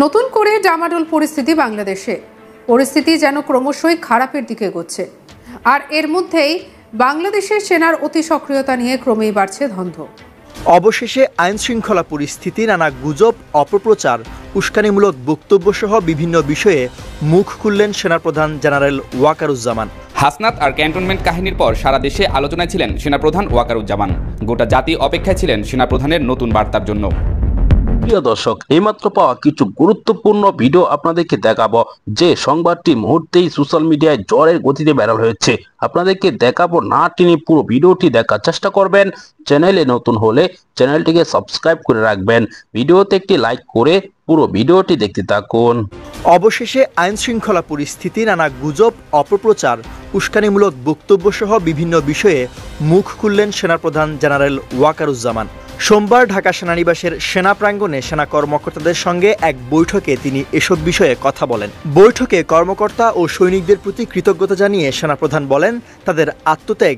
নতুন করে ডামাডোল পরিস্থিতি বাংলাদেশে। পরিস্থিতি যেন ক্রমশই খারাপের দিকে এগোচ্ছে। আর এর মধ্যেই বাংলাদেশের সেনার অতি সক্রিয়তা নিয়ে ক্রমেই বাড়ছে ধন্ধ। অবশেষে আইন শৃঙ্খলা পরিস্থিতি, নানা গুজব, অপপ্রচার, উস্কানিমূলক বক্তব্য সহ বিভিন্ন বিষয়ে মুখ খুললেন সেনাপ্রধান জেনারেল ওয়াকারুজ্জামান। হাসনাত আর ক্যান্টনমেন্ট কাহিনীর পর সারা দেশে আলোচনায় ছিলেন সেনাপ্রধান ওয়াকারুজ্জামান। গোটা জাতি অপেক্ষায় ছিলেন সেনাপ্রধানের নতুন বার্তার জন্য। প্রিয় দর্শক, এইমাত্র পাওয়া কিছু গুরুত্বপূর্ণ ভিডিও আপনাদেরকে দেখাবো, যে সংবাদটি মুহূর্তেই সোশ্যাল মিডিয়ায় ঝড়ের গতিতে ভাইরাল হয়েছে। আপনাদেরকে দেখাবো, না টেনে পুরো ভিডিওটি দেখার চেষ্টা করবেন। চ্যানেলে নতুন হলে চ্যানেলটিকে সাবস্ক্রাইব করে রাখবেন। ভিডিওতে একটি লাইক করে পুরো ভিডিওটি দেখতে থাকুন। অবশেষে আইন শৃঙ্খলা পরিস্থিতি, নানা গুজব, অপপ্রচার, উস্কানিমূলক বক্তব্য সহ বিভিন্ন বিষয়ে মুখ খুললেন সেনাপ্রধান জেনারেল ওয়াকারুজ্জামান। সোমবার ঢাকা সেনানিবাসের সেনা প্রাঙ্গণে সেনা কর্মকর্তাদের সঙ্গে এক বৈঠকে তিনি এসব বিষয়ে কথা বলেন। বৈঠকে কর্মকর্তা ও সৈনিকদের প্রতি কৃতজ্ঞতা জানিয়ে সেনাপ্রধান বলেন, তাদের আত্মত্যাগ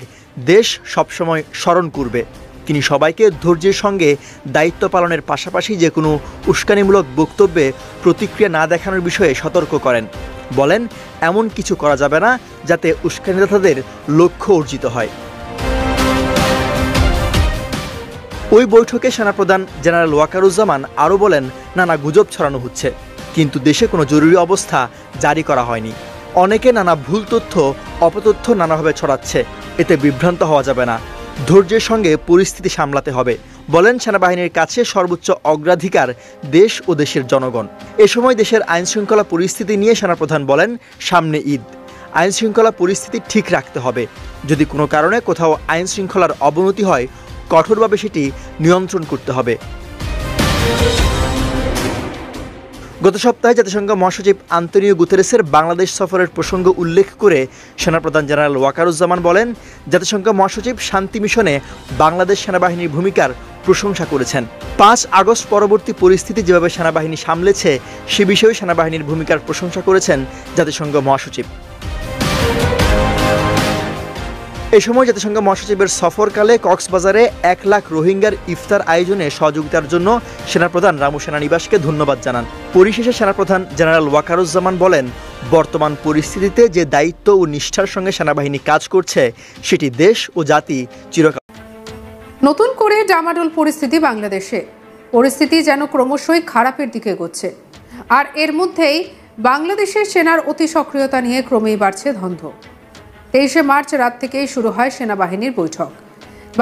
দেশ সবসময় স্মরণ করবে। তিনি সবাইকে ধৈর্যের সঙ্গে দায়িত্ব পালনের পাশাপাশি যে কোনো উস্কানিমূলক বক্তব্যে প্রতিক্রিয়া না দেখানোর বিষয়ে সতর্ক করেন। বলেন, এমন কিছু করা যাবে না যাতে উস্কানিদাতাদের লক্ষ্য অর্জিত হয়। ওই বৈঠকে সেনাপ্রধান জেনারেল ওয়াকারুজ্জামান আরও বলেন, নানা গুজব ছড়ানো হচ্ছে, কিন্তু দেশে কোনো জরুরি অবস্থা জারি করা হয়নি। অনেকে নানা ভুল তথ্য, অপতথ্য নানাভাবে ছড়াচ্ছে, এতে বিভ্রান্ত হওয়া যাবে না। ধৈর্যের সঙ্গে পরিস্থিতি সামলাতে হবে। বলেন, সেনাবাহিনীর কাছে সর্বোচ্চ অগ্রাধিকার দেশ ও দেশের জনগণ। এ সময় দেশের আইন শৃঙ্খলা পরিস্থিতি নিয়ে সেনাপ্রধান বলেন, সামনে ঈদ, আইন শৃঙ্খলা পরিস্থিতি ঠিক রাখতে হবে। যদি কোনো কারণে কোথাও আইন শৃঙ্খলার অবনতি হয়, কঠোরভাবে সেটি নিয়ন্ত্রণ করতে হবে। গত সপ্তাহে জাতিসংঘ মহাসচিব আন্তোনিও গুতেরেসের বাংলাদেশ সফরের প্রসঙ্গ উল্লেখ করে সেনাপ্রধান জেনারেল ওয়াকারুজ্জামান বলেন, জাতিসংঘ মহাসচিব শান্তি মিশনে বাংলাদেশ সেনাবাহিনীর ভূমিকার প্রশংসা করেছেন। 5 আগস্ট পরবর্তী পরিস্থিতি যেভাবে সেনাবাহিনী সামলেছে সে বিষয়েও সেনাবাহিনীর ভূমিকার প্রশংসা করেছেন জাতিসংঘ মহাসচিব। এ সময় জাতিসংঘ মহাসচিবের সফরকালে কক্সবাজারে 1 লাখ রোহিঙ্গার ইফতার আয়োজনে সহযোগিতার জন্য সেনাপ্রধান রামু সেনানিবাসকে ধন্যবাদ জানান। পরিশেষে সেনাপ্রধান জেনারেল ওয়াকারুজ্জামান বলেন, বর্তমান পরিস্থিতিতে যে দায়িত্ব ও নিষ্ঠার সঙ্গে সেনাবাহিনী কাজ করছে, সেটি দেশ ও জাতি চিরকাল। নতুন করে ডামাডোল পরিস্থিতি বাংলাদেশে। পরিস্থিতি যেন ক্রমশই খারাপের দিকে এগোচ্ছে। আর এর মধ্যেই বাংলাদেশের সেনার অতি সক্রিয়তা নিয়ে ক্রমেই বাড়ছে ধন্ধ। 23 মার্চ রাত থেকেই শুরু হয় সেনাবাহিনীর বৈঠক।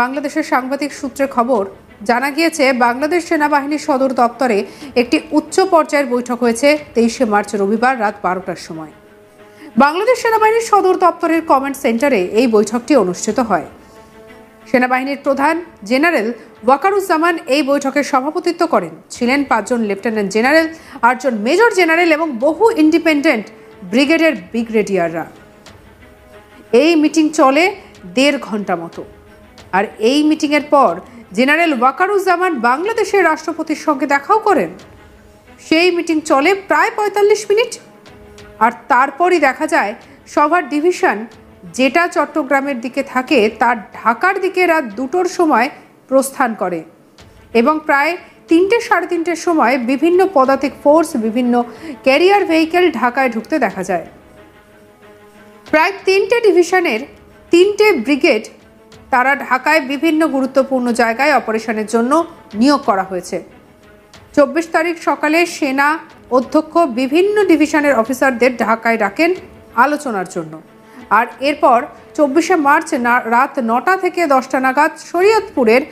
বাংলাদেশের সাংবাদিক সূত্রে খবর, জানা গিয়েছে বাংলাদেশ সেনাবাহিনীর সদর দপ্তরে একটি উচ্চ পর্যায়ের বৈঠক হয়েছে 23 মার্চ রবিবার রাত 12টার সময়। বাংলাদেশ সেনাবাহিনীর সদর দপ্তরের কমান্ড সেন্টারে এই বৈঠকটি অনুষ্ঠিত হয়। সেনাবাহিনীর প্রধান জেনারেল ওয়াকারুজ্জামান এই বৈঠকের সভাপতিত্ব করেন। ছিলেন 5 জন লেফটেন্যান্ট জেনারেল, 8 জন মেজর জেনারেল এবং বহু ইন্ডিপেন্ডেন্ট ব্রিগেডের ব্রিগেডিয়াররা। এই মিটিং চলে 1.5 ঘন্টা মতো। আর এই মিটিংয়ের পর জেনারেল ওয়াকারুজ্জামান বাংলাদেশের রাষ্ট্রপতির সঙ্গে দেখাও করেন। সেই মিটিং চলে প্রায় 45 মিনিট। আর তারপরই দেখা যায় সভার ডিভিশন যেটা চট্টগ্রামের দিকে থাকে, তার ঢাকার দিকে রাত 2টোর সময় প্রস্থান করে এবং প্রায় 3টে সাড়ে 3টের সময় বিভিন্ন পদাতিক ফোর্স, বিভিন্ন ক্যারিয়ার ভেহিকেল ঢাকায় ঢুকতে দেখা যায়। প্রায় 3টে ডিভিশনের 3টে ব্রিগেড তারা ঢাকায় বিভিন্ন গুরুত্বপূর্ণ জায়গায় অপারেশনের জন্য নিয়োগ করা হয়েছে। 24 তারিখ সকালে সেনা অধ্যক্ষ বিভিন্ন ডিভিশনের অফিসারদের ঢাকায় ডাকেন আলোচনার জন্য। আর এরপর 24 মার্চ রাত 9টা থেকে 10টা নাগাদ শরীয়তপুরের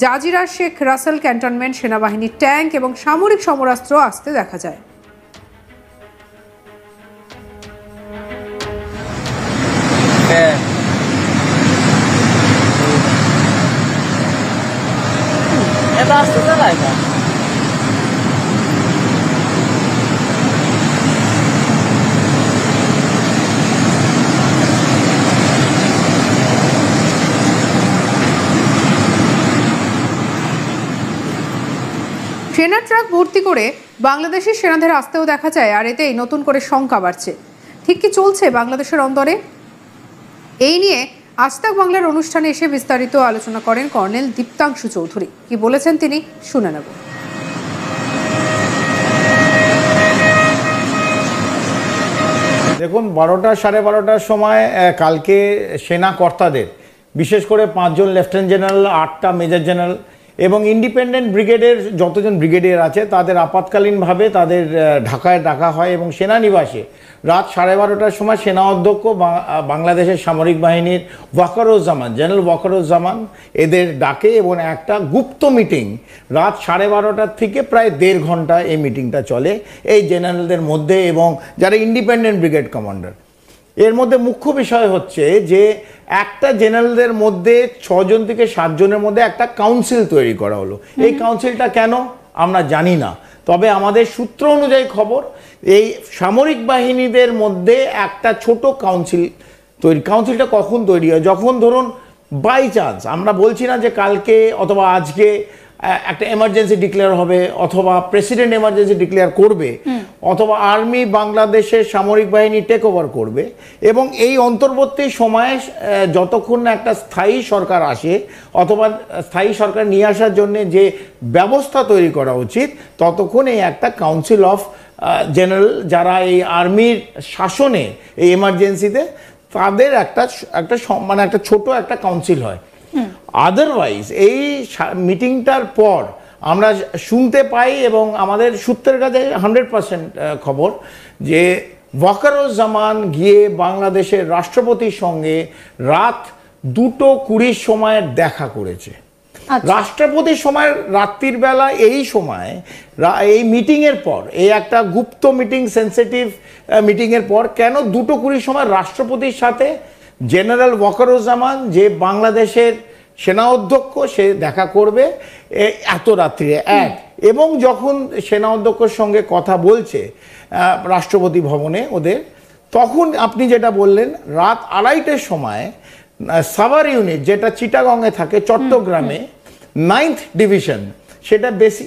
জাজিরা শেখ রাসেল ক্যান্টনমেন্ট সেনাবাহিনীর ট্যাঙ্ক এবং সামরিক সমরাস্ত্র আসতে দেখা যায়। সেনা ট্রাক ভর্তি করে বাংলাদেশের সেনাদের আসতেও দেখা যায়। আর এতেই নতুন করে শঙ্কা বাড়ছে। ঠিক কি চলছে বাংলাদেশের অন্দরে? এই নিয়ে আজ তাক বাংলার অনুষ্ঠানে এসে বিস্তারিত আলোচনা করেন কর্নেল দীপ্তাংশু চৌধুরী। কি বলেছেন তিনি শুনে নেব। দেখুন 12টা 12:30টার সময় কালকে সেনা কর্তাদের বিশেষ করে 5 জন লেফটেন্যান্ট জেনারেল, 8টা মেজর জেনারেল এবং ইন্ডিপেন্ডেন্ট ব্রিগেডের যতজন ব্রিগেডিয়ার আছে তাদের আপাতকালীনভাবে তাদের ঢাকায় ডাকা হয় এবং সেনানিবাসে রাত 12:30টার সময় সেনা অধ্যক্ষ বাংলাদেশের সামরিক বাহিনীর ওয়াকারুজ্জামান, জেনারেল ওয়াকারুজ্জামান এদের ডাকে এবং একটা গুপ্ত মিটিং রাত 12:30টার থেকে প্রায় 1.5 ঘন্টা এই মিটিংটা চলে এই জেনারেলদের মধ্যে এবং যারা ইন্ডিপেন্ডেন্ট ব্রিগেড কমান্ডার। এর মধ্যে মুখ্য বিষয় হচ্ছে যে একটা জেনারেলদের মধ্যে 6 জন থেকে 7 জনের মধ্যে একটা কাউন্সিল তৈরি করা হলো। এই কাউন্সিলটা কেন আমরা জানি না, তবে আমাদের সূত্র অনুযায়ী খবর এই সামরিক বাহিনীদের মধ্যে একটা ছোট কাউন্সিলটা কখন তৈরি হয়, যখন ধরুন বাই চান্স, আমরা বলছি না যে কালকে অথবা আজকে একটা এমার্জেন্সি ডিক্লেয়ার হবে অথবা প্রেসিডেন্ট এমার্জেন্সি ডিক্লেয়ার করবে অথবা আর্মি বাংলাদেশের সামরিক বাহিনী টেক ওভার করবে এবং এই অন্তর্বর্তী সময়ে যতক্ষণ না একটা স্থায়ী সরকার আসে অথবা স্থায়ী সরকার নিয়ে আসার জন্য যে ব্যবস্থা তৈরি করা উচিত ততক্ষণ এই একটা কাউন্সিল অফ জেনারেল যারা এই আর্মির শাসনে এই এমার্জেন্সিতে তাদের একটা মানে একটা ছোট একটা কাউন্সিল হয়। আদারওয়াইজ এই মিটিংটার পর আমরা শুনতে পাই এবং আমাদের সূত্রের কাছে 100% খবর যে ওয়াকারুজ্জামান গিয়ে বাংলাদেশের রাষ্ট্রপতির সঙ্গে রাত 2:20 সময় দেখা করেছে। রাষ্ট্রপতির সময় রাত্রির বেলা এই সময় এই মিটিংয়ের পর এই একটা গুপ্ত মিটিং, সেন্সিটিভ মিটিংয়ের পর কেন 2:20 সময় রাষ্ট্রপতির সাথে জেনারেল ওয়াকারুজ্জামান যে বাংলাদেশের সেনা অধ্যক্ষ সে দেখা করবে এত রাত্রিরে এবং যখন সেনা অধ্যক্ষের সঙ্গে কথা বলছে রাষ্ট্রপতি ভবনে ওদের, তখন আপনি যেটা বললেন রাত 2:30টার সময় সাভার ইউনিট যেটা চিটাগংয়ে থাকে চট্টগ্রামে 9th ডিভিশন, সেটা বেশি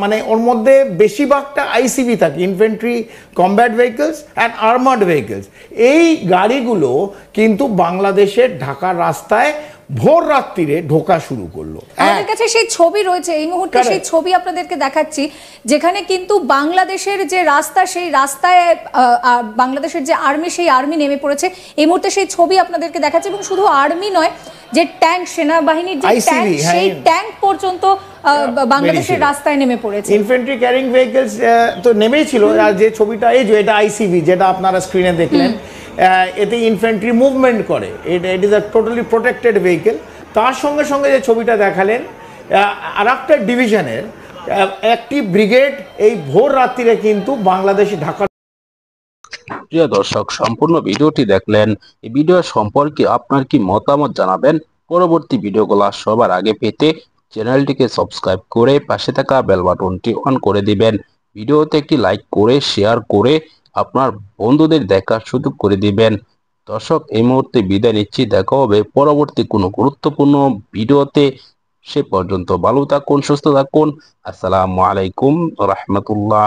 মানে ওর মধ্যে বেশিরভাগটা আইসিবি থাকে, infantry combat vehicles and armoured vehicles. এই গাড়িগুলো কিন্তু বাংলাদেশের ঢাকার রাস্তায় ভোর রাত্রিরে ঢোকা শুরু করলো। আমাদের কাছে সেই ছবি রয়েছে, এই মুহূর্তে সেই ছবি আপনাদেরকে দেখাচ্ছি, যেখানে কিন্তু বাংলাদেশের যে রাস্তা সেই রাস্তায় বাংলাদেশের যে আর্মি সেই আর্মি নেমে পড়েছে। এই মুহূর্তে সেই ছবি আপনাদেরকে দেখাচ্ছি এবং শুধু আর্মি নয়, যে ট্যাঙ্ক, সেনাবাহিনীর যে ট্যাঙ্ক সেই ট্যাঙ্ক পর্যন্ত বাংলাদেশের রাস্তায় নেমে পড়েছে। ইনফেন্ট্রি ক্যারিং ভেহিকলস তো নেমেই ছিল। আর যে ছবিটা এই যে এটা আইসিভি যেটা আপনারা স্ক্রিনে দেখলেন, এতে ইনফেন্ট্রি মুভমেন্ট করে, it is a totally protected vehicle. তার সঙ্গে সঙ্গে যে ছবিটা দেখালেন আর একটা ডিভিশনের একটি ব্রিগেড এই ভোর রাত্রিরে কিন্তু বাংলাদেশে ঢাকা। প্রিয় দর্শক, সম্পূর্ণ ভিডিওটি দেখলেন। এই ভিডিও সম্পর্কে আপনার কি মতামত জানাবেন। পরবর্তী ভিডিওগুলো সবার আগে পেতে চ্যানেলটিকে সাবস্ক্রাইব করে পাশে থাকা বেল বাটনটি অন করে দিবেন। ভিডিওতে একটি লাইক করে শেয়ার করে আপনার বন্ধুদের দেখার সুযোগ করে দিবেন। দর্শক, এই মুহূর্তে বিদায় নিচ্ছি। দেখা হবে পরবর্তী কোনো গুরুত্বপূর্ণ ভিডিওতে। সে পর্যন্ত ভালো থাকুন, সুস্থ থাকুন। আসসালামু আলাইকুম রাহমাতুল্লাহ।